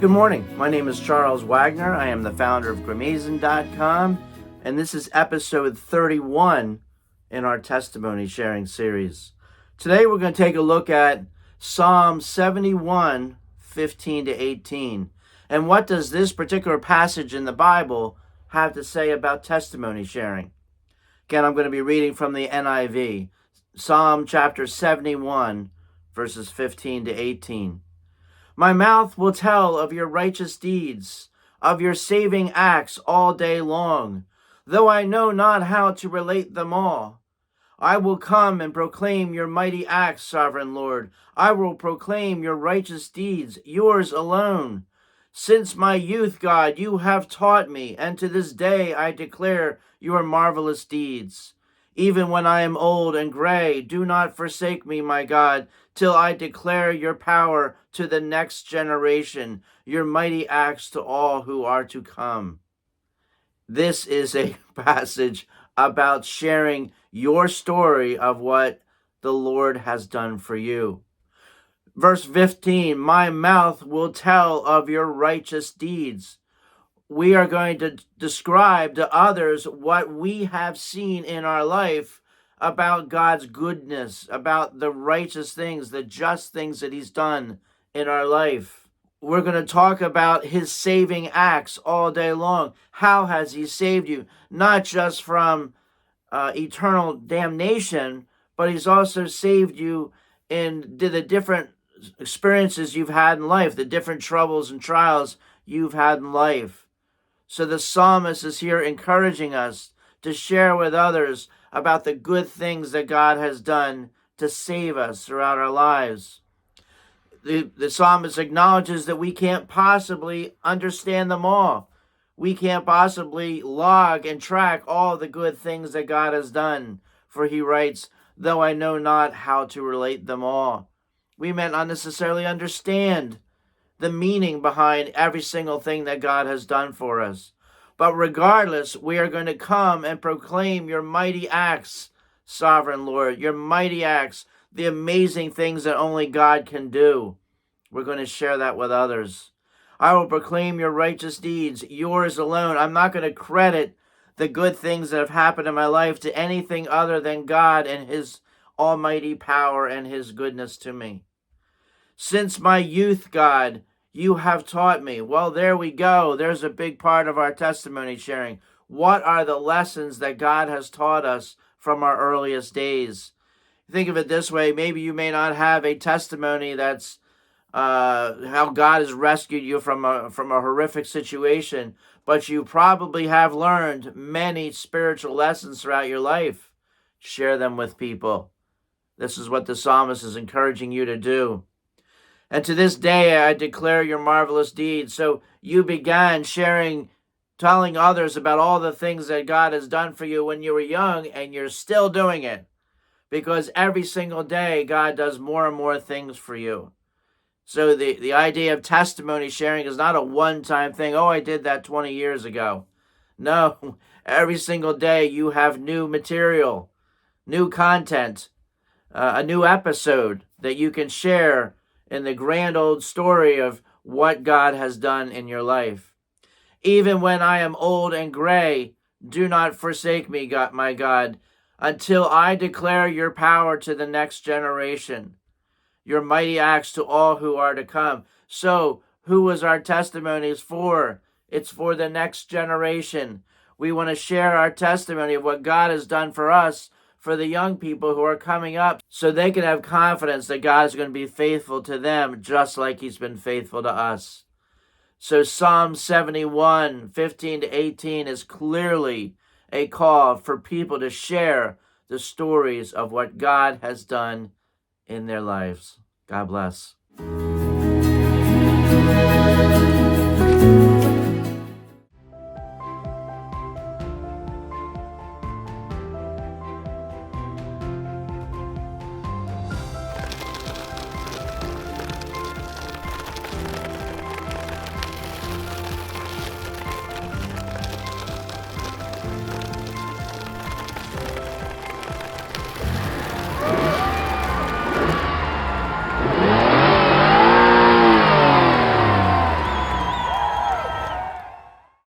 Good morning. My name is Charles Wagner. I am the founder of Gramazon.com, and this is episode 31 in our testimony sharing series. Today we're going to take a look at Psalm 71, 15 to 18. And what does this particular passage in the Bible have to say about testimony sharing? Again, I'm going to be reading from the NIV, Psalm chapter 71, verses 15 to 18. My mouth will tell of your righteous deeds, of your saving acts all day long, though I know not how to relate them all. I will come and proclaim your mighty acts, sovereign Lord. I will proclaim your righteous deeds, yours alone. Since my youth, God, you have taught me, and to this day I declare your marvelous deeds. Even when I am old and gray, do not forsake me, my God, till I declare your power to the next generation, your mighty acts to all who are to come. This is a passage about sharing your story of what the Lord has done for you. Verse 15, my mouth will tell of your righteous deeds. We are going to describe to others what we have seen in our life about God's goodness, about the righteous things, the just things that he's done in our life. We're going to talk about his saving acts all day long. How has he saved you? Not just from eternal damnation, but he's also saved you in the different experiences you've had in life, the different troubles and trials you've had in life. So the psalmist is here encouraging us to share with others about the good things that God has done to save us throughout our lives. The psalmist acknowledges that we can't possibly understand them all. We can't possibly log and track all the good things that God has done. For he writes, though I know not how to relate them all. We may not necessarily understand the meaning behind every single thing that God has done for us. But regardless, we are going to come and proclaim your mighty acts, sovereign Lord, your mighty acts, the amazing things that only God can do. We're going to share that with others. I will proclaim your righteous deeds, yours alone. I'm not going to credit the good things that have happened in my life to anything other than God and his almighty power and his goodness to me. Since my youth, God, you have taught me. Well, there we go. There's a big part of our testimony sharing. What are the lessons that God has taught us from our earliest days? Think of it this way. Maybe you may not have a testimony that's how God has rescued you from a horrific situation, but you probably have learned many spiritual lessons throughout your life. Share them with people. This is what the psalmist is encouraging you to do. And to this day, I declare your marvelous deeds. So you began telling others about all the things that God has done for you when you were young, and you're still doing it. Because every single day, God does more and more things for you. So the idea of testimony sharing is not a one-time thing. Oh, I did that 20 years ago. No, every single day you have new material, new content, a new episode that you can share in the grand old story of what God has done in your life. Even when I am old and gray, do not forsake me, God, my God, until I declare your power to the next generation, your mighty acts to all who are to come. So, who was our testimonies for? It's for the next generation. We want to share our testimony of what God has done for us, for the young people who are coming up, so they can have confidence that God is going to be faithful to them just like he's been faithful to us. So Psalm 71, 15 to 18 is clearly a call for people to share the stories of what God has done in their lives. God bless.